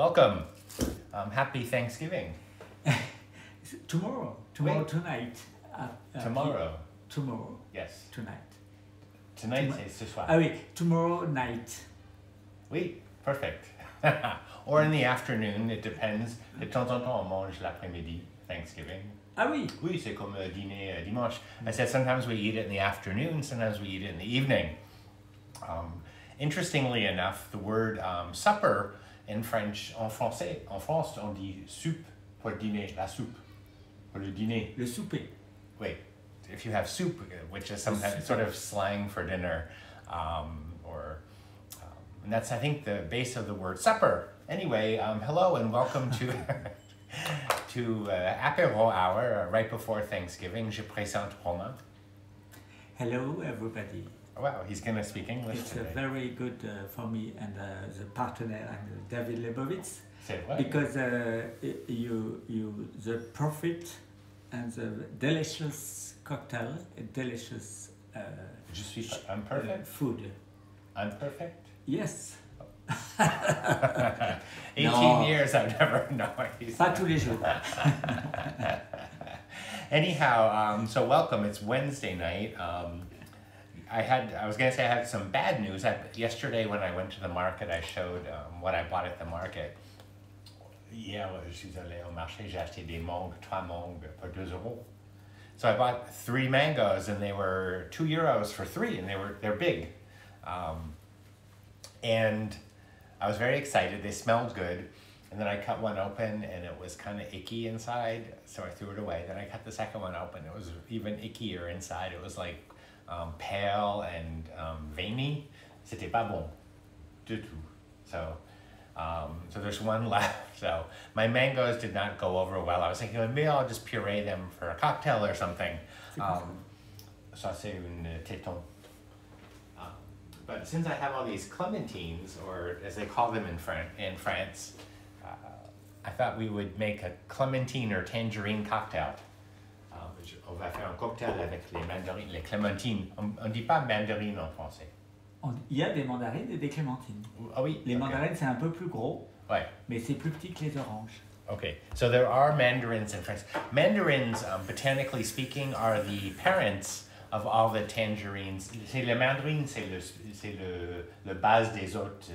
Welcome. Happy Thanksgiving. Tomorrow tonight. Tomorrow. Tomorrow. Yes. Tonight. Tonight, c'est ce soir. Ah oui, tomorrow night. Oui, perfect. Or in the afternoon, it depends. De temps en temps, on mange l'après-midi, Thanksgiving. Ah oui. Oui, c'est comme dîner dimanche. I said sometimes we eat it in the afternoon, sometimes we eat it in the evening. Interestingly enough, the word supper in French, en français, en France, on dit soupe pour le dîner, la soupe pour le dîner. Le souper. Wait, if you have soup, which is sometimes sort of slang for dinner, and that's, I think, the base of the word supper. Anyway, hello and welcome to to Apéro hour right before Thanksgiving. Je présente Romain. Hello, everybody. Wow, he's going to speak English It's today. Very good for me and the partner and David Lebovitz. C'est vrai. Because you the profit and the delicious cocktail, delicious I'm perfect. Food. I'm perfect. Yes. 18 years, I've never known. Pas tous les jours. Anyhow, so welcome. It's Wednesday night. I was going to say I had some bad news. Yesterday when I went to the market, I showed what I bought at the market. Hier, je suis allé au marché, j'ai acheté des mangues, 3 mangues pour 2 euros. So I bought 3 mangoes and they were 2 euros for 3 and they're big. And I was very excited. They smelled good. And then I cut one open and it was kind of icky inside. So I threw it away. Then I cut the second one open. It was even ickier inside. It was like pale and veiny. C'était pas bon du tout. So there's one left. So my mangoes did not go over well. I was thinking, maybe I'll just puree them for a cocktail or something. Ça c'est une téton. But since I have all these clementines, or as they call them in France, I thought we would make a clementine or tangerine cocktail. On va faire un cocktail avec les mandarines, les clémentines. On ne dit pas mandarine en français. Il y a des mandarines et des clémentines. Ah oui. Les mandarines, c'est un peu plus gros, ouais. Mais c'est plus petit que les oranges. Okay, so there are mandarins in France. Mandarins, botanically speaking, are the parents of all the tangerines. C'est les mandarines, c'est le base des autres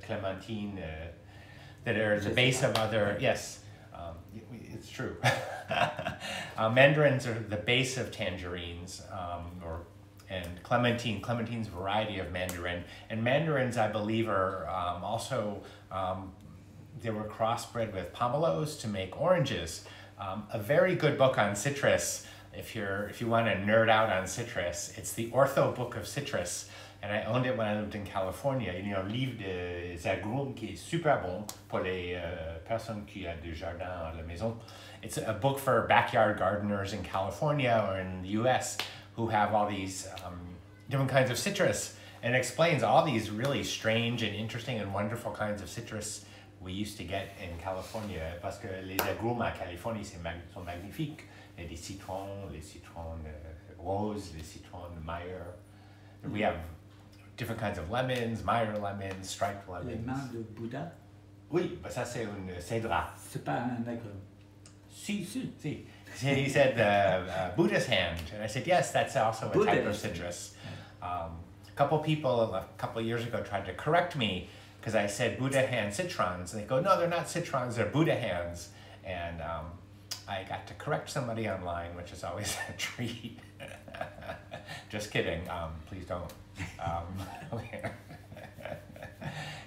clémentines that are the base of other, yes, it's true. Mandarins are the base of tangerines, and clementine's variety of mandarin. And mandarins, I believe, are also, they were crossbred with pomelos to make oranges. A very good book on citrus. If you want to nerd out on citrus, it's the Ortho Book of Citrus, and I owned it when I lived in California. Il y a un livre des agrumes qui est super bon pour les personnes qui ont des jardins à la maison. It's a book for backyard gardeners in California or in the US who have all these different kinds of citrus, and explains all these really strange and interesting and wonderful kinds of citrus we used to get in California, parce que les agrumes à Californie sont magnifiques. Il y a des citrons, les citrons roses, les citrons Meyer. We have different kinds of lemons, Meyer lemons, striped lemons. Les mains de Bouddha? Oui, but ça c'est une cèdre. C'est pas un agrume. Si. He said Buddha's hand, and I said yes, that's also a type of citrus. A couple people a couple years ago tried to correct me because I said Buddha hand citrons, and they go, no, they're not citrons, they're Buddha hands. And I got to correct somebody online, which is always a treat. Just kidding, please don't.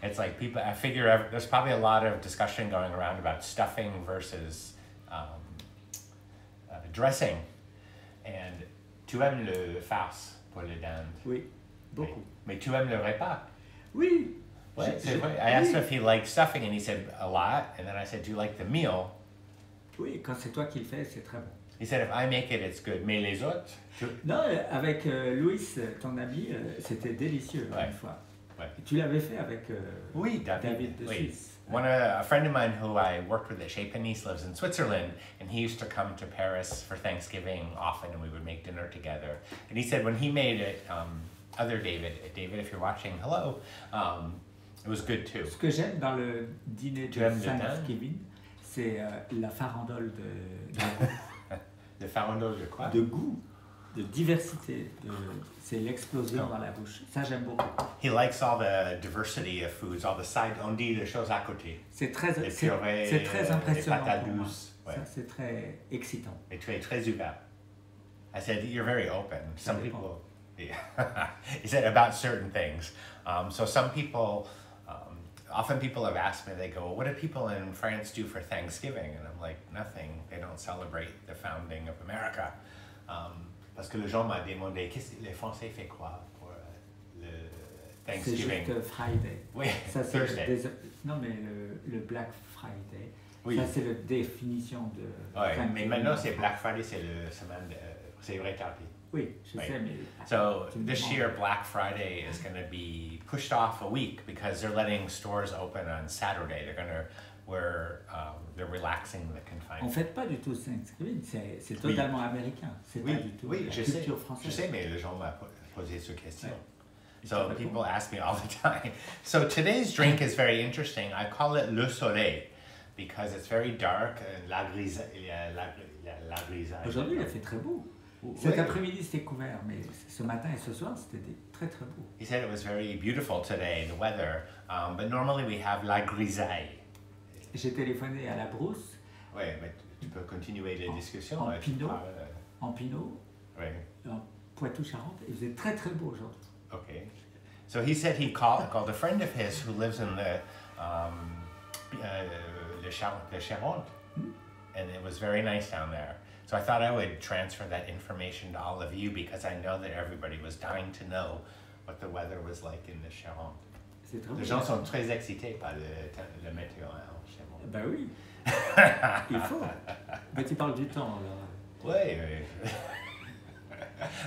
It's like people, I figure there's probably a lot of discussion going around about stuffing versus dressing. And tu aimes le farce pour les dindes? Oui, beaucoup. Mais tu aimes le repas? Oui. Ouais, c'est vrai. I asked him if he liked stuffing, and he said a lot. And then I said, do you like the meal? Oui, quand c'est toi qui le fais, c'est très bon. He said, if I make it, it's good. Mais les autres? Non, avec Louis, ton ami, c'était délicieux une fois. Ouais. Tu l'avais fait avec oui, David de Suisse. A friend of mine who I worked with at Chez Panisse lives in Switzerland, and he used to come to Paris for Thanksgiving often, and we would make dinner together. And he said when he made it, David, if you're watching, hello. It was good too. Ce que j'aime dans le dîner de Thanksgiving, c'est la farandole de The farandole de quoi? De goût, de diversité. C'est l'explosion dans la bouche. Ça, j'aime beaucoup. He likes all the diversity of foods, all the side. On dit les choses à côté. C'est très impressionnant. Les patates douces. Ouais. Ça, c'est très excitant. Et tu es très ouvert. I said, you're very open. Some people, yeah. He said about certain things. So some people, often people have asked me, they go, well, what do people in France do for Thanksgiving? And I'm like, nothing. They don't celebrate the founding of America. Parce que le gens m'a demandé, les Français font quoi pour le Thanksgiving? C'est juste Friday. Oui, ça, Thursday. Non, mais le Black Friday, oui. Ça c'est la définition de... Oui, mais maintenant c'est Black Friday, c'est le semaine, c'est rétabli. Oui, je sais, mais... So this year Black Friday is going to be pushed off a week because they're letting stores open on Saturday. They're going to they're relaxing the confinement. On ne fait pas du tout Thanksgiving, c'est totalement américain. C'est pas du tout la culture française. Je sais, mais les gens m'ont posé cette question. So people ask me all the time. So today's drink is very interesting. I call it Le Soleil because it's very dark. La grisaille. Aujourd'hui, il a fait très beau. Cet après-midi, c'était couvert, mais ce matin et ce soir, c'était très très beau. He said it was very beautiful today, the weather, but normally we have la grisaille. J'ai téléphoné à la brousse. Oui, mais tu peux continuer les discussions. En Pinot. En Pinot. Oui. En Poitou-Charentes. Il faisait très très beau aujourd'hui. Okay. So he said he called a friend of his who lives in the Charente, and it was very nice down there. So I thought I would transfer that information to all of you because I know that everybody was dying to know what the weather was like in the Charente. Les gens sont très excités par le météo en Charente. Ben oui. Il faut. Mais tu parles du temps alors. Oui, oui.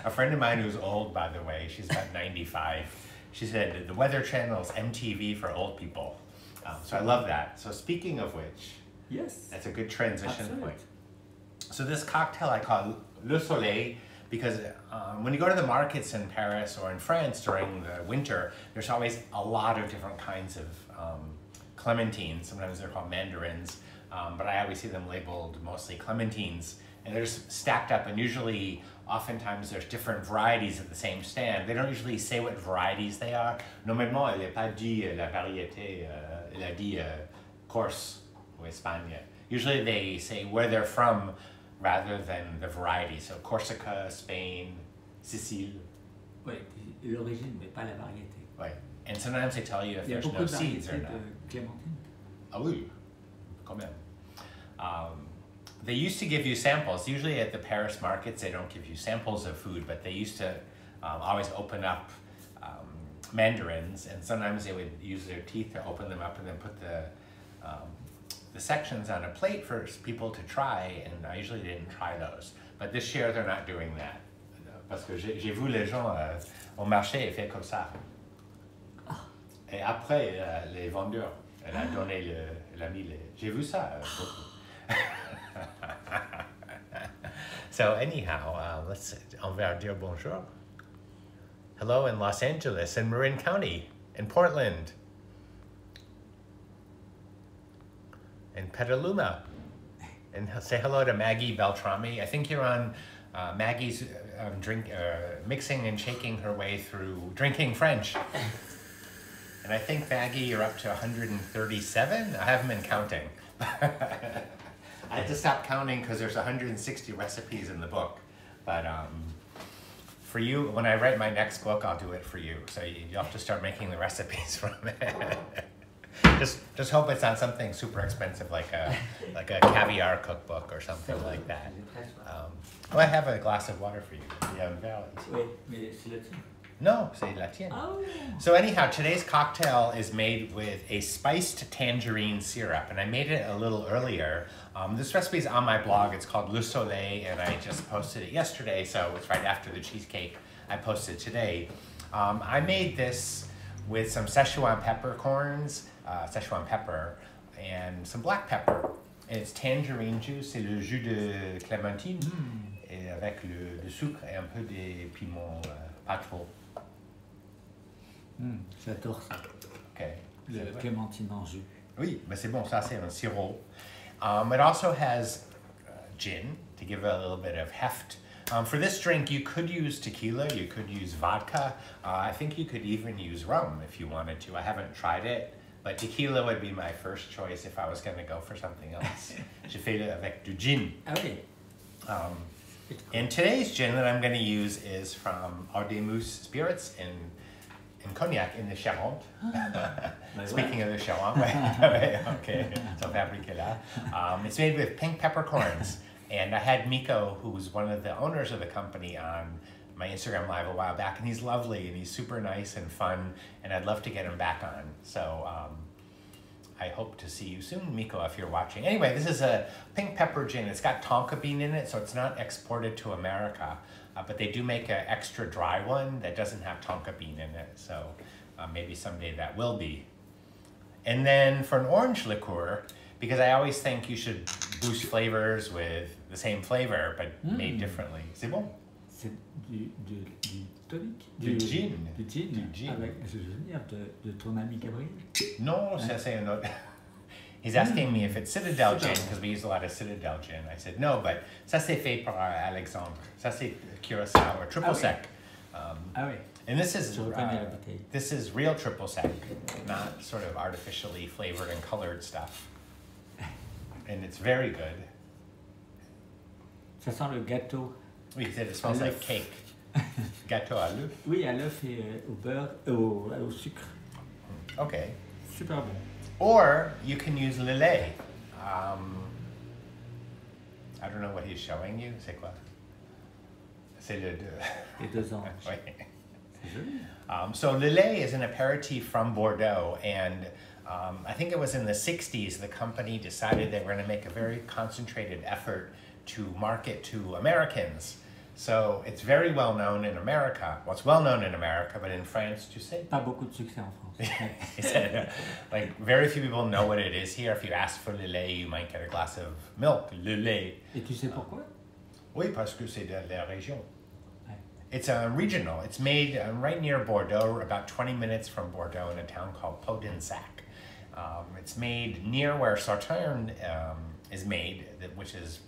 A friend of mine who's old, by the way, she's about 95. She said the Weather Channel is MTV for old people. So I love that. So speaking of which, yes, that's a good transition Absolute. point. So this cocktail I call Le Soleil because when you go to the markets in Paris or in France during the winter, there's always a lot of different kinds of clementines. Sometimes they're called mandarins, but I always see them labeled mostly clementines. And they're just stacked up, and usually, oftentimes, there's different varieties at the same stand. They don't usually say what varieties they are. Normalement, elle n'est pas dit la variété, elle a dit Corse ou Espagne. Usually they say where they're from rather than the variety. So Corsica, Spain, Sicile. Oui, l'origine, mais pas la variété. Right. And sometimes they tell you if there's no seeds or not. Clémentine. Ah oui, quand même. They used to give you samples. Usually at the Paris markets, they don't give you samples of food, but they used to always open up mandarins, and sometimes they would use their teeth to open them up and then put the sections on a plate for people to try, and I usually didn't try those. But this year, they're not doing that. Parce que j'ai vu les gens au marché et fait comme ça. Et après, les vendeurs, elle a donné elle a mis j'ai vu ça beaucoup. So anyhow, on va dire bonjour. Hello in Los Angeles, in Marin County, in Portland, in Petaluma. And say hello to Maggie Beltrami. I think you're on Maggie's mixing and shaking her way through drinking French. And I think, Maggie, you're up to 137? I haven't been counting. I had to stop counting because there's 160 recipes in the book. But for you, when I write my next book, I'll do it for you. So you'll have to start making the recipes from it. Just hope it's not something super expensive like a caviar cookbook or something like that. I have a glass of water for you. Yeah, oui, mais c'est le tien. No, c'est la tienne. Oh. So anyhow, today's cocktail is made with a spiced tangerine syrup, and I made it a little earlier. This recipe is on my blog. It's called Le Soleil, and I just posted it yesterday, so it's right after the cheesecake I posted today. I made this with some Szechuan peppercorns, Szechuan pepper, and some black pepper. And it's tangerine juice, c'est le jus de clémentine, et avec le sucre et un peu de piment pas trop. J'adore ça. Okay. Le clémentine en jus. Oui, mais c'est bon, ça c'est un sirop. It also has gin to give it a little bit of heft. For this drink, you could use tequila, you could use vodka. I think you could even use rum if you wanted to. I haven't tried it, but tequila would be my first choice if I was going to go for something else. Je fais le avec du gin. Okay. And today's gin that I'm going to use is from Ardemousse Spirits in Cognac, in the Charente. Speaking of the Charente, okay, so fabriqué là. It's made with pink peppercorns. And I had Miko, who's one of the owners of the company, on my Instagram Live a while back, and he's lovely, and he's super nice and fun, and I'd love to get him back on. So I hope to see you soon, Miko, if you're watching. Anyway, this is a pink pepper gin. It's got tonka bean in it, so it's not exported to America, but they do make an extra dry one that doesn't have tonka bean in it, so maybe someday that will be. And then for an orange liqueur, because I always think you should boost flavors with the same flavor, but made differently. C'est bon? C'est du tonic? Du gin. Du gin? Du gin. Avec, je veux dire, de ton ami Gabriel? Non, ça c'est un autre. He's asking me if it's Citadel gin, because we use a lot of Citadel gin. I said, no, but ça c'est fait par Alexandre. Ça c'est Curaçao, or triple sec. And this is real triple sec, not sort of artificially flavored and colored stuff. And it's very good. Ça sent le gâteau. Oui, he said it smells like cake. Gâteau à l'œuf. Oui, à l'œuf et au beurre, au sucre. Okay. Super bon. Or you can use Lillet. I don't know what he's showing you. C'est quoi? C'est le deux. Les deux anges. Oui. C'est joli. So Lillet is an apéritif from Bordeaux, and I think it was in the 60s the company decided they were going to make a very concentrated effort to market to Americans. So it's very well known in America. Well, it's well known in America, but in France, tu sais? Pas beaucoup de succès en France. He said, like, very few people know what it is here. If you ask for Lillet, you might get a glass of milk, Lillet. Et tu sais pourquoi? Oui, parce que c'est de la région. It's regional. It's made right near Bordeaux, about 20 minutes from Bordeaux, in a town called Podensac. It's made near where Sauterne is made, which is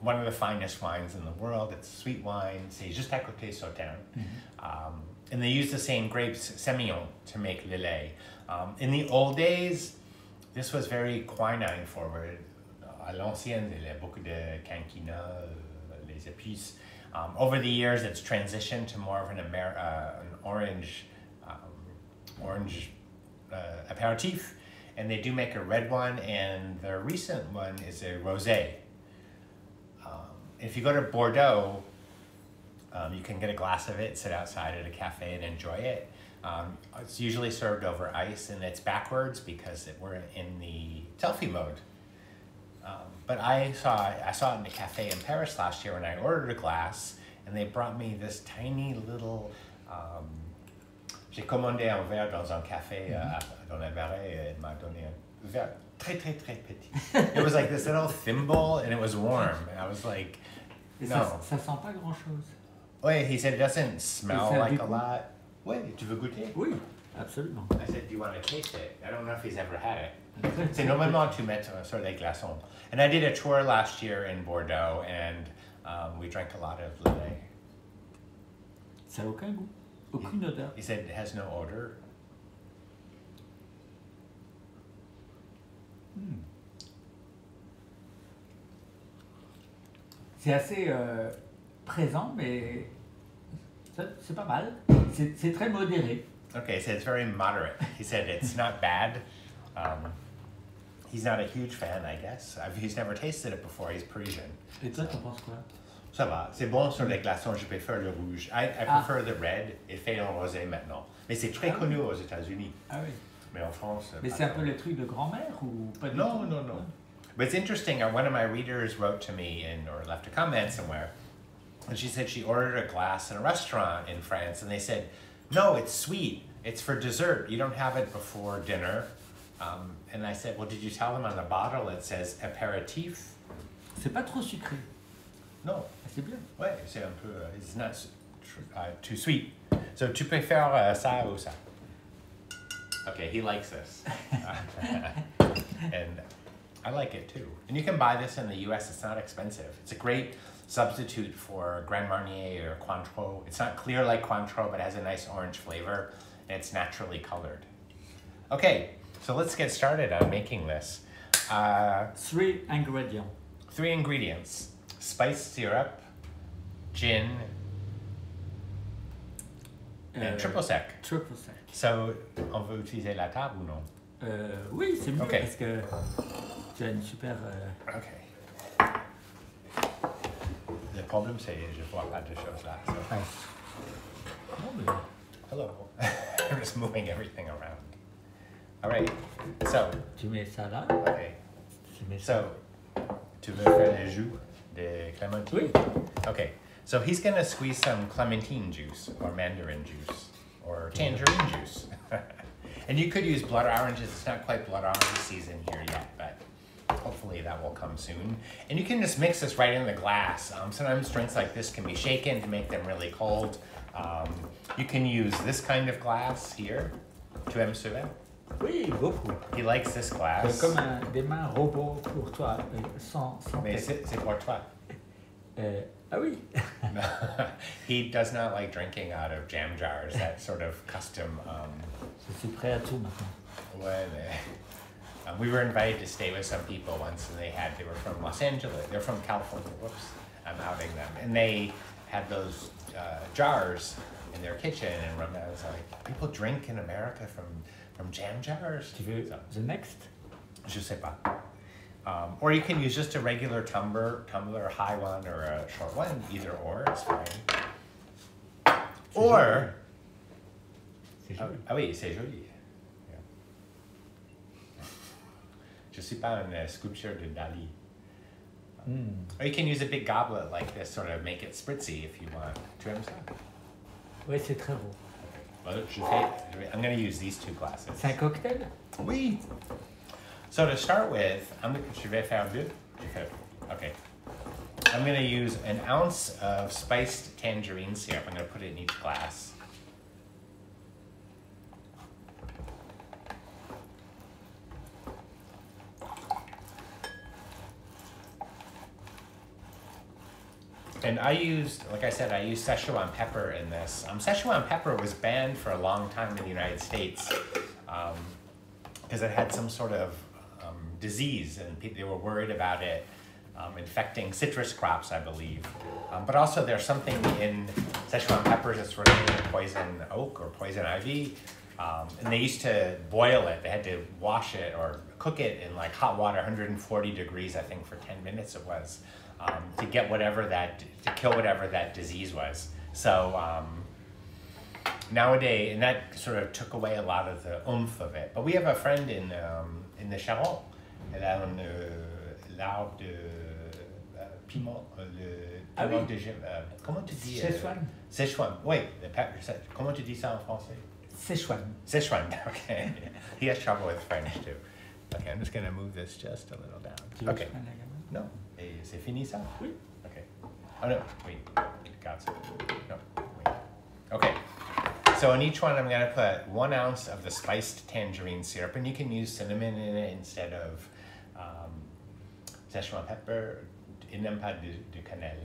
one of the finest wines in the world. It's sweet wine. C'est juste à côté Sauterne. And they use the same grapes, Semillon, to make Lillet. In the old days, this was very quinine forward. À l'ancienne, il y a beaucoup de quinquina, les épices. Over the years, it's transitioned to more of an orange apéritif, and they do make a red one, and the recent one is a rosé. If you go to Bordeaux, you can get a glass of it, sit outside at a cafe and enjoy it. It's usually served over ice, and it's backwards because we're in the selfie mode. But I saw it in a cafe in Paris last year when I ordered a glass, and they brought me this tiny little. J'ai commandé un verre dans un café dans la Marais, et il m'a donné un verre très petit. It was like this little thimble, and it was warm. And I was like, no. Ça sent pas grand chose. Wait, he said it doesn't smell like a lot. Wait, tu veux goûter? Oui, absolument. I said, do you want to taste it? I don't know if he's ever had it. C'est normalement tu mets sur les glaçons. And I did a tour last year in Bordeaux, and we drank a lot of Lillet. Ça n'a aucun goût, aucune odeur. He said it has no odor. C'est assez présent, mais c'est pas mal. C'est très modéré. Okay, so it's very moderate. He said it's not bad. He's not a huge fan, I guess. He's never tasted it before. He's Parisian. Et toi, t'en penses quoi? Ça va. C'est bon sur les glaçons. Je préfère le rouge. I prefer the red. Il fait en rosé maintenant. Mais c'est très connu aux États-Unis. Ah oui. Mais en France. Mais c'est un peu le truc de grand-mère ou pas du tout? No. But it's interesting. One of my readers wrote to me or left a comment somewhere. And she said she ordered a glass in a restaurant in France. And they said, no, it's sweet. It's for dessert. You don't have it before dinner. And I said, well, did you tell them on the bottle it says apéritif? C'est pas trop sucré. Non. C'est bien. Ouais, c'est un peu. It's not too sweet. So tu préfères ça ou ça? Okay, he likes this. And I like it too. And you can buy this in the US, it's not expensive. It's a great substitute for Grand Marnier or Cointreau. It's not clear like Cointreau, but it has a nice orange flavor, and it's naturally colored. Okay, so let's get started on making this. 3 ingredients. 3 ingredients: spiced syrup, gin, and triple sec. Triple sec. So, on veut utiliser la table ou non? Oui, c'est mieux Okay. parce que tu as une super... Okay. Le problème, c'est que je vois pas de choses là. So. Non, mais... Hello. I'm just moving everything around. All right. So, Tu mets ça là. okay. Tu mets ça. So, tu veux faire le jus de clémentine? Oui. Okay. So he's gonna squeeze some clementine juice or mandarin juice or tangerine juice. And you could use blood oranges. It's not quite blood orange season here yet, but hopefully that will come soon. And you can just mix this right in the glass. Sometimes drinks like this can be shaken to make them really cold. You can use this kind of glass here. Tu aimes celui-là? Oui, beaucoup. He likes this glass. Comme des mains robots pour toi, sans Mais tête. c'est pour toi. Ah oui. He does not like drinking out of jam jars, that sort of custom. Je suis prêt à tout maintenant. We were invited to stay with some people once, and they were from Los Angeles. They're from California. Whoops, I'm outing them. And they had those jars in their kitchen, and I was like, people drink in America from jam jars? Tu veux the next? Je sais pas. Or you can use just a regular tumbler, a high one or a short one. Either or is fine. Or, C'est joli. ah oui, c'est joli. Yeah. Je suis pas une sculpture de Dali. Or you can use a big goblet like this, sort of make it spritzy if you want. Tu aimes ça? Oui, c'est très beau. Well, I'm going to use these 2 glasses. C'est un cocktail? Oui. So to start with, je vais faire 2. Okay. I'm going to use an ounce of spiced tangerine syrup. I'm going to put it in each glass. And I used, like I said, I used Szechuan pepper in this. Szechuan pepper was banned for a long time in the United States because it had some sort of disease, and they were worried about it infecting citrus crops, I believe. But also there's something in Szechuan peppers that's related to poison oak or poison ivy. And they used to boil it. They had to wash it or cook it in like hot water, 140 degrees, I think, for 10 minutes it was, to get to kill whatever that disease was. So nowadays, and that sort of took away a lot of the oomph of it. But we have a friend in the Charente, elle a l'arbre de piment, le piment de comment tu dis? Szechuan. Szechuan, oui. Comment tu dis ça en français? Szechuan. Szechuan, okay. He has trouble with French too. Okay, I'm just going to move this just a little down. Tu veux Okay. que je prenne la gamme? No, c'est fini ça? Oui. Okay. Oh no, wait. Got some. No, wait. Okay. So in each one, I'm going to put 1 ounce of the spiced tangerine syrup, and you can use cinnamon in it instead of Szechuan pepper. Il n'aime pas de cannelle.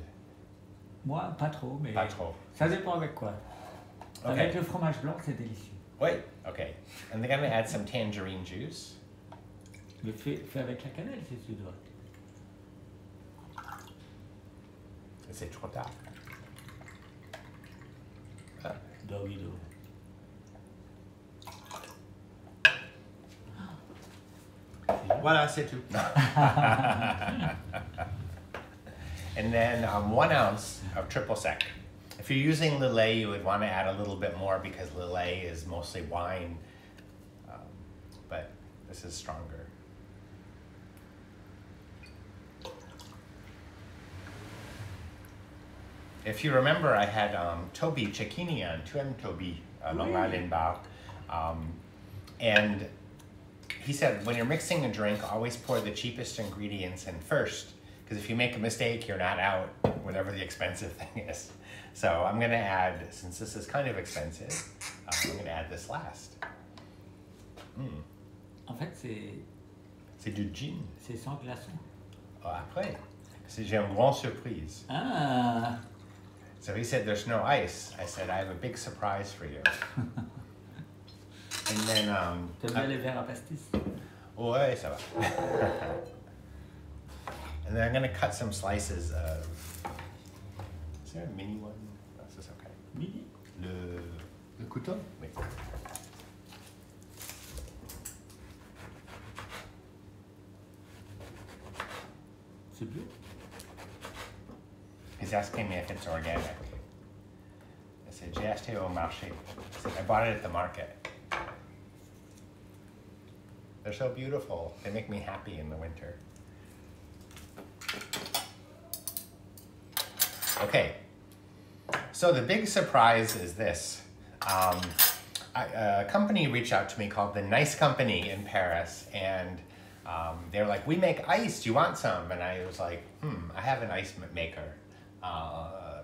Moi, pas trop, mais Pas trop. ça dépend avec quoi. Okay. Avec le fromage blanc, c'est délicieux. Wait, okay. And they're going to add some tangerine juice. Mais fais avec la cannelle si tu dois. C'est trop tard. Dormido. Voilà, c'est tout. And then 1 ounce of triple sec. If you're using Lillet, you would want to add a little bit more because Lillet is mostly wine, but this is stronger. If you remember, I had Toby Cecchini on, Tu aimes Toby, Long Island Bar, and he said, when you're mixing a drink, always pour the cheapest ingredients in first, because if you make a mistake, you're not out whatever the expensive thing is. So I'm going to add, since this is kind of expensive, I'm going to add this last. En fait, C'est du gin. c'est sans glaçon. Après, j'ai une grande surprise. Ah, So he said, there's no ice. I said, I have a big surprise for you. And then, t'aimes bien les verres à pastis? ouais, ça va. And then I'm gonna cut some slices of, is there a mini one? No, this is okay. Midi? Le couteau? Oui. C'est bio? He's asking me if it's organic. I said, j'ai acheté au marché. I said, I bought it at the market. They're so beautiful. They make me happy in the winter. Okay. So the big surprise is this. A company reached out to me called The Nice Company in Paris, and they're like, we make ice, do you want some? And I was like, I have an ice maker.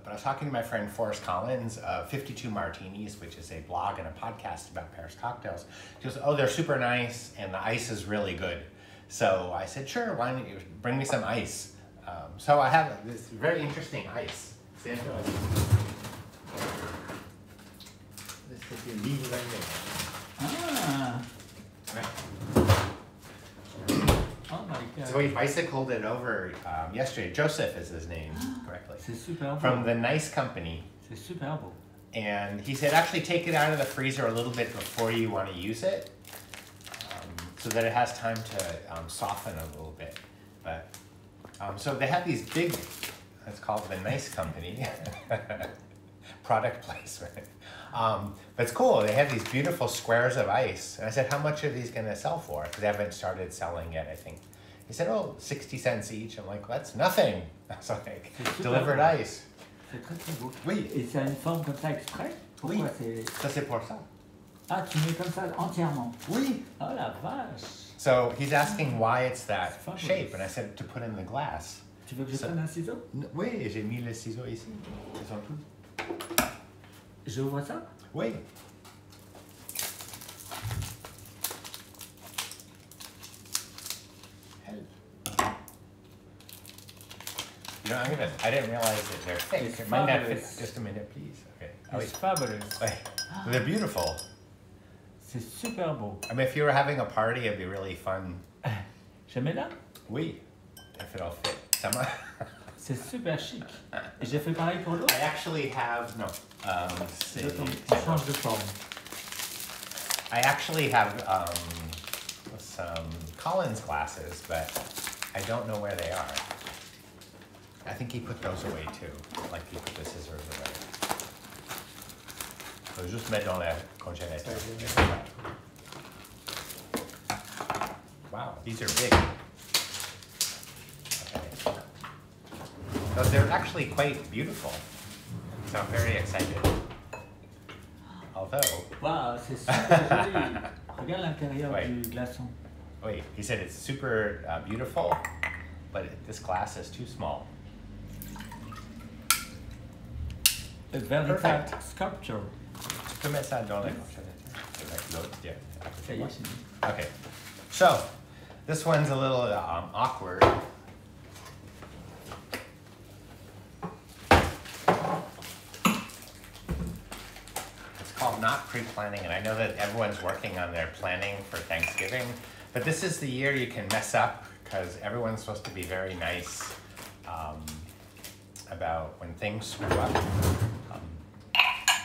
But I was talking to my friend Forrest Collins of 52 Martinis, which is a blog and a podcast about Paris cocktails. She goes, oh, they're super nice, and the ice is really good. So I said, sure, why don't you bring me some ice? So I have this very interesting ice. This is the Lillet. Ah, oh my God. So we bicycled it over yesterday. Joseph is his name, correctly. C'est super beau. From The Nice Company. C'est super beau. And he said, actually take it out of the freezer a little bit before you want to use it, so that it has time to soften a little bit. But so they have these big, it's called The Nice Company, product placement. But it's cool, they have these beautiful squares of ice. And I said, how much are these gonna sell for? Because they haven't started selling yet, I think. He said, oh, 60 cents each. I'm like, well, that's nothing. I was like, delivered ice. C'est très très beau. Oui. Et ça a une forme comme ça exprès? Pourquoi Oui. c'est... Ça c'est pour ça. Ah, tu mets comme ça entièrement? Oui. Oh la vache! So he's asking why it's that It's fabulous. shape, and I said to put in the glass. Tu veux que je prenne un ciseau? Oui, j'ai mis les ciseaux ici. Ils sont tous. J'ouvre ça? Oui. You know, I didn't realize that they're thick. It's It might not fit. fabulous. Just a minute, please. Okay. It's fabulous. They're beautiful. C'est super beau. I mean, if you were having a party, it'd be really fun. Je mets là? Oui. If it'll fit. Ça marche. C'est super chic. Et j'ai fait pareil pour l'autre? I actually have, no. Je change de forme. I actually have some Collins glasses, but I don't know where they are. I think he put those away too, like he put the scissors away. So juste mettre dans le congélateur. Wow, these are big. Okay. So they're actually quite beautiful. So I'm very excited. Although, Waouh, c'est super joli. Regarde l'intérieur Ouais. du glaçon. wait, he said it's super beautiful, but this glass is too small. A véritable Perfect. sculpture. Tu peux mettre ça dans le congélateur. Avec l'autre, yeah. Ça y est, c'est dit. Okay, so this one's a little awkward. It's called not pre-planning, and I know that everyone's working on their planning for Thanksgiving, but this is the year you can mess up because everyone's supposed to be very nice about when things screw up.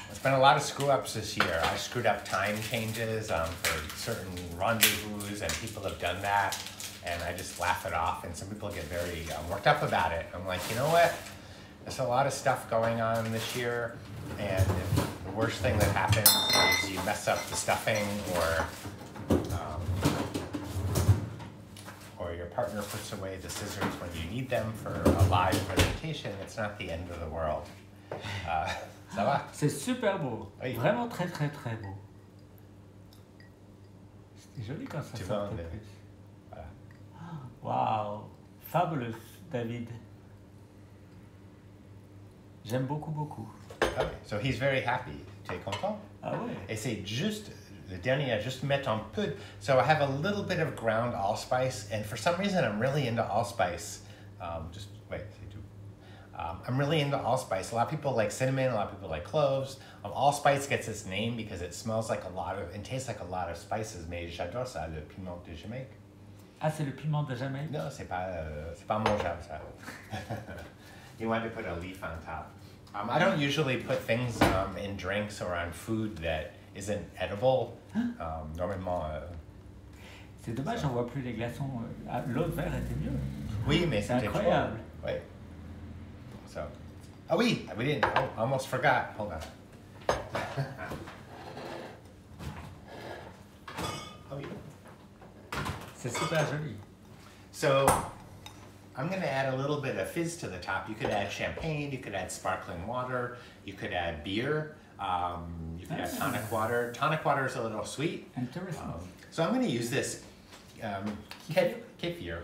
There's been a lot of screw-ups this year. I screwed up time changes for certain rendezvous, and people have done that, and I just laugh it off, and some people get very worked up about it. I'm like, you know what? There's a lot of stuff going on this year, and the worst thing that happens is you mess up the stuffing, or your partner puts away the scissors when you need them for a live presentation. It's not the end of the world. Ça va? C'est super beau. Oui. Vraiment très très très beau. C'était joli quand ça Tu sortait vois, plus. Voilà. Wow, fabulous, David. J'aime beaucoup beaucoup. Okay, so he's very happy. Tu es content? Ah ouais. Et c'est juste le dernier, juste mettre un peu. So I have a little bit of ground allspice, and for some reason I'm really into allspice. Just wait, c'est tout. I'm really into allspice. A lot of people like cinnamon, a lot of people like cloves. Allspice gets its name because it smells like a lot of, and tastes like a lot of spices, mais j'adore ça, le piment de Jamaïque. Ah, c'est le piment de Jamaïque? Non, c'est pas mangeable, ça. You want to put a leaf on top. I don't usually put things in drinks or on food that isn't edible. Normalement. C'est dommage, on voit plus les glaçons. L'autre verre était mieux. Oui, mais c'est c'était incroyable. Trop. Oui. So. Oh oui, we didn't. Oh, almost forgot. Hold on. Oh oui. C'est super joli. So, I'm going to add a little bit of fizz to the top. You could add champagne, you could add sparkling water, you could add beer, you could add tonic water. Tonic water is a little sweet. Interesting. So I'm going to use this kefir.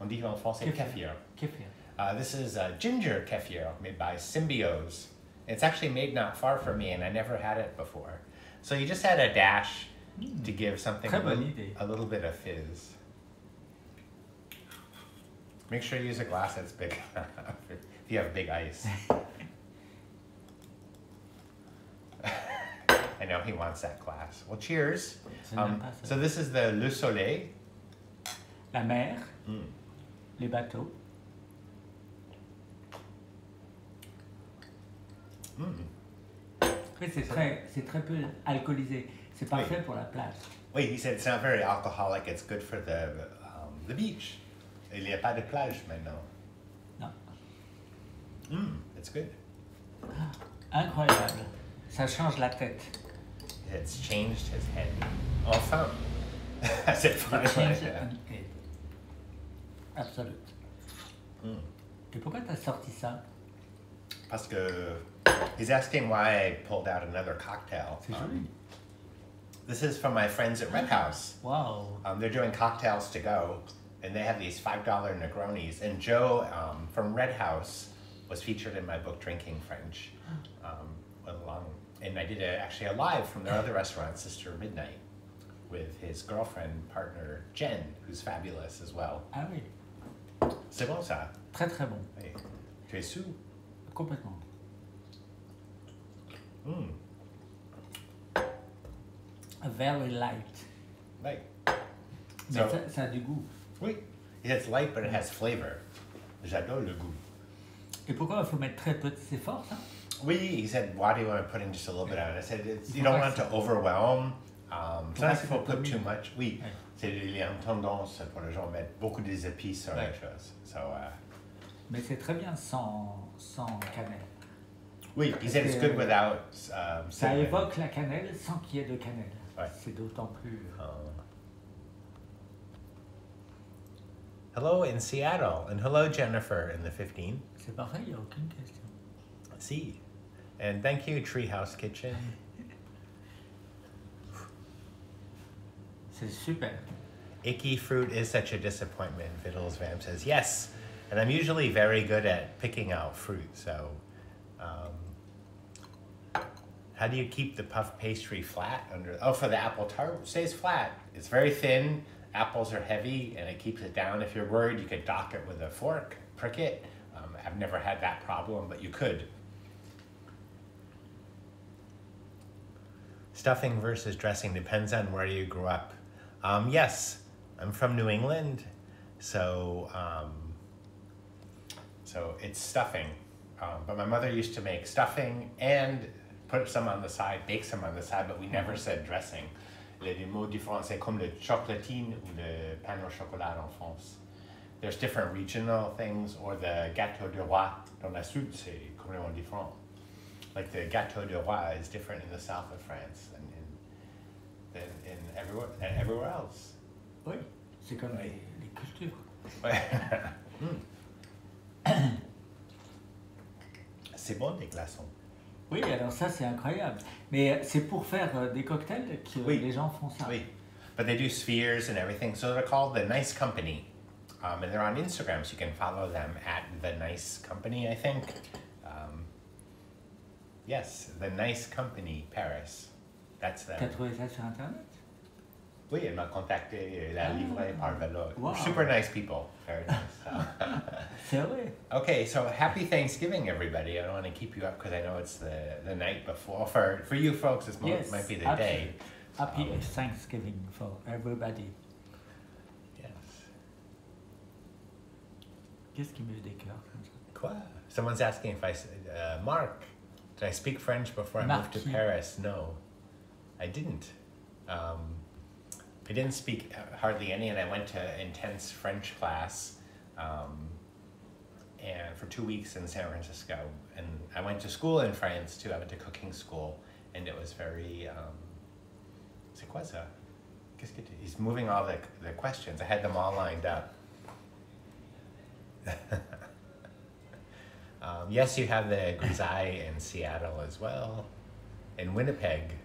On dit en français kefir. Kefir. This is ginger kefir made by Symbiose. It's actually made not far from me, and I never had it before. So you just add a dash to give something a little bit of fizz. Make sure you use a glass that's big enough if you have big ice. I know he wants that glass. Well, cheers. So this is the Le Soleil. La mer, les bateaux. Après, c'est très peu alcoolisé. C'est parfait pour la plage. Wait, he said it's not very alcoholic. It's good for the beach. Il n'y a pas de plage maintenant. Non. It's good. Incroyable. Ça change la tête. It's changed his head. Enfin. C'est fun. Absolument. Et pourquoi tu as sorti ça? Parce que he's asking why I pulled out another cocktail. C'est joli. This is from my friends at Red House. Wow. They're doing cocktails to go, and they have these $5 Negronis. And Joe from Red House was featured in my book Drinking French. And I did actually a live from their other restaurant, Sister Midnight, with his girlfriend, partner, Jen, who's fabulous as well. Ah oui. C'est bon ça? Très très bon. Hey. Tu es sous? Complètement. Very light. Light. Mais So, ça a du goût. oui. It's light, but it has flavor. J'adore le goût. Et pourquoi il faut mettre très peu? C'est fort ça? Oui, he said, why do you want to put in just a little bit on it? I said, you don't want it to overwhelm. Sometimes people put too much. Oui, c'est il y a une tendance pour les gens à mettre beaucoup des épices sur les choses. So, mais c'est très bien sans cannelle. oui, he said it's good without Ça cinnamon. évoque la cannelle sans qu'il y ait de cannelle. Ouais. C'est d'autant plus... Hello in Seattle, and hello Jennifer in the 15. C'est parfait, il n'y a aucune question. See. And thank you, Treehouse Kitchen. C'est super. Icky fruit is such a disappointment, Vittles Vam says. Yes, and I'm usually very good at picking out fruit, so... how do you keep the puff pastry flat under... Oh, for the apple tart, it stays flat. It's very thin, apples are heavy, and it keeps it down. If you're worried, you could dock it with a fork, prick it. I've never had that problem, but you could. Stuffing versus dressing depends on where you grew up. Yes, I'm from New England, so it's stuffing. But my mother used to make stuffing and put some on the side, bake some on the side, but we never said dressing. Les mots différents, c'est comme le chocolatine ou le pain au chocolat en France. There's different regional things, or the gâteau de roi dans la sud, c'est complètement différent. Like the gâteau de roi is different in the south of France than in everywhere else. Oui, c'est comme les cultures. C'est bon des glaçons. Oui, alors ça c'est incroyable. Mais c'est pour faire des cocktails que les gens font ça. Oui, but they do spheres and everything. So they're called The Nice Company. And they're on Instagram, so you can follow them at The Nice Company, I think. Yes, The Nice Company, Paris. That's the. T'as trouvé ça sur Internet? Oui, elle m'a contacté, elle a livré par vélo. Wow. Super nice people. Very nice. So. C'est vrai. Okay, so happy Thanksgiving, everybody. I don't want to keep you up because I know it's the night before. For you folks, this might be the day. Happy Thanksgiving for everybody. Yes. Qu'est-ce qui me fait des cœurs comme ça? Quoi? Someone's asking if Mark, did I speak French before I moved to Paris? No, I didn't. I didn't speak hardly any, and I went to intense French class and for 2 weeks in San Francisco. And I went to school in France too. I went to cooking school, and it was very. C'est quoi ça? Qu'est-ce que tu? He's moving all the questions. I had them all lined up. Yes, you have the grisaille in Seattle as well, in Winnipeg.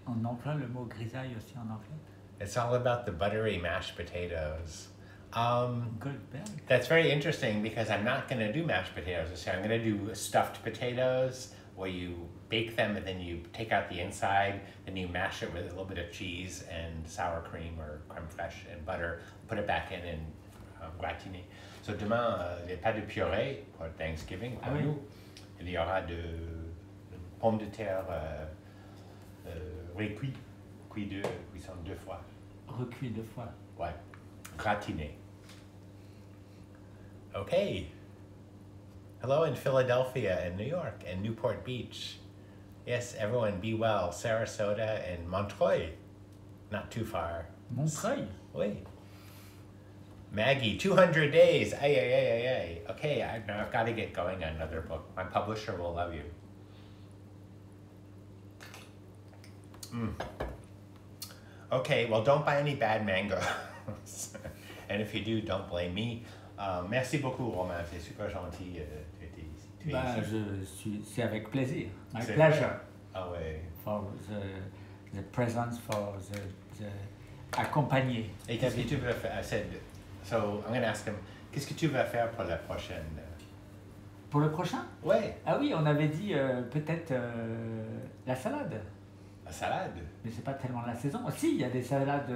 On emploie le mot grisaille aussi en anglais. It's all about the buttery mashed potatoes. Goldberg. That's very interesting because I'm not going to do mashed potatoes this year. I'm going to do stuffed potatoes where you bake them and then you take out the inside, then you mash it with a little bit of cheese and sour cream or crème fraîche and butter, put it back in and gratiner. So demain, il n'y a pas de purée pour Thanksgiving pour nous. Il y aura de pommes de terre recuit, cuisson 2 fois. Recuit 2 fois. Ouais, gratiné. Okay. Hello in Philadelphia and New York and Newport Beach. Yes, everyone be well. Sarasota and Montreuil. Not too far. Montreuil? Oui. Maggie, 200 days. Ay, ay, ay, ay, ay. Okay, I've got to get going on another book. My publisher will love you. Okay, well, don't buy any bad mangoes. And if you do, don't blame me. Merci beaucoup, Romain. C'est super gentil. C'est avec plaisir. My pleasure. Ah ouais. For the presence, for the accompagné. Et qu'est-ce que tu veux faire? I said, so I'm going to ask him, qu'est-ce que tu vas faire pour la prochaine? Pour le prochain? Ouais. Ah oui, on avait dit peut-être la salade. La salade? Mais c'est pas tellement la saison. Si, il y a des salades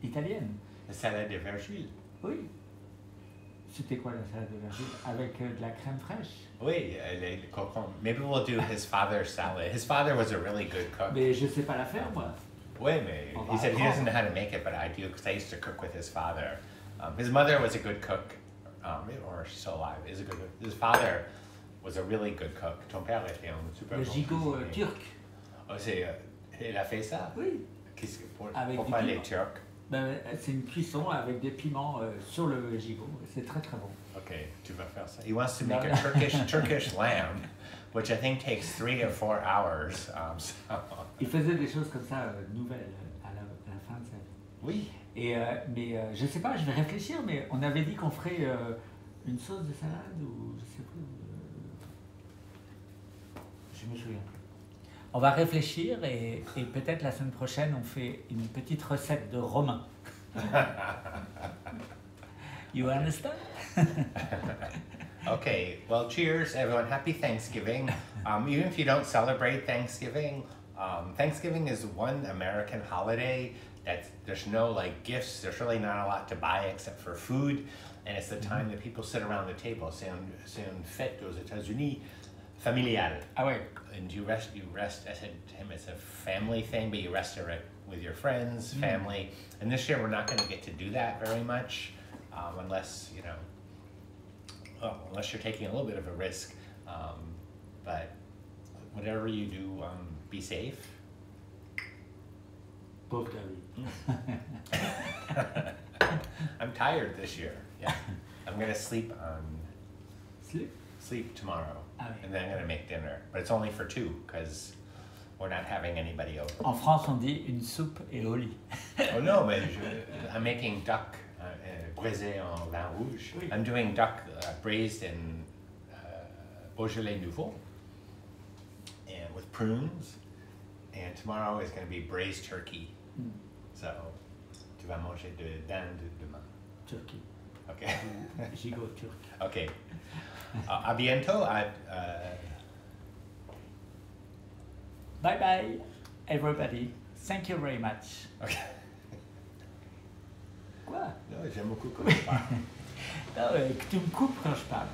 italiennes. La salade de vergile? Oui. C'était quoi la salade de vergile? Avec de la crème fraîche? Oui, les cocons. Maybe we'll do his father's salad. His father was a really good cook. Mais je sais pas la faire, moi. Oui, mais he said he doesn't know how to make it, but I do because I used to cook with his father. His mother was a good cook, or she's still alive. Is a good. His father was a really good cook. Ton père était un super. Le gigot turc. Oh, il a fait ça? Oui. Pour faire les Turcs? Ben, c'est une cuisson avec des piments sur le gigot. C'est très très bon. Okay, tu vas faire ça. He wants to make a Turkish lamb, which I think takes 3 or 4 hours. So. Il faisait des choses comme ça nouvelles à la fin de sa vie. Oui. Et, mais je sais pas, je vais réfléchir, mais on avait dit qu'on ferait une sauce de salade ou je sais plus. Je me souviens plus. On va réfléchir et peut-être la semaine prochaine on fait une petite recette de Romain. You understand? Okay, well, cheers, everyone. Happy Thanksgiving. Even if you don't celebrate Thanksgiving, Thanksgiving is one American holiday that there's no like gifts. There's really not a lot to buy except for food, and it's the time that people sit around the table. C'est une fête aux États-Unis familiale. Ah ouais. And you rest. I said to him, it's a family thing, but you rest it with your friends, family. And this year we're not going to get to do that very much, unless unless you're taking a little bit of a risk. But whatever you do, be safe. Pauvre David. I'm tired this year. Yeah, I'm going to sleep tomorrow. Ah oui. And then I'm going to make dinner. But it's only for 2 because we're not having anybody over. En France, on dit une soupe et au lit. Oh no, but I'm making duck braisé en vin rouge. Oui. I'm doing duck braised in Beaujolais Nouveau and with prunes. And tomorrow is going to be braised turkey. So, tu vas manger de dinde demain. Turkey. Okay. Gigot turc. Okay. À bientôt. Bye bye. everybody. Thank you very much. Ok. Quoi? Non, j'aime beaucoup quand tu parles. Non, que tu me coupes quand je parle.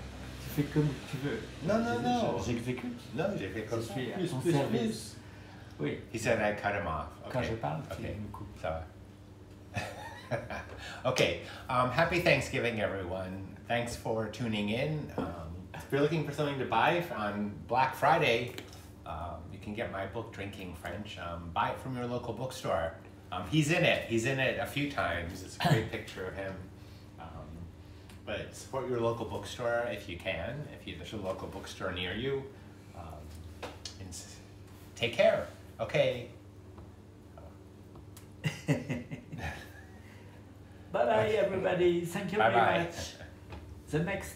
Tu fais comme tu veux. Non, non, non. J'exécute. Non, j'ai fait comme ça. suis à Plus, ton plus, service. plus. Oui. He said I cut him off. Okay. Quand je parle, tu Okay. me coupes. Ça va. Okay. Happy Thanksgiving, everyone. Thanks for tuning in. If you're looking for something to buy on Black Friday, you can get my book, Drinking French. Buy it from your local bookstore. He's in it. He's in it a few times. It's a great picture of him. But support your local bookstore if you can. If there's a local bookstore near you. And take care. Okay. Bye bye, everybody. Thank you Bye very bye. much. The next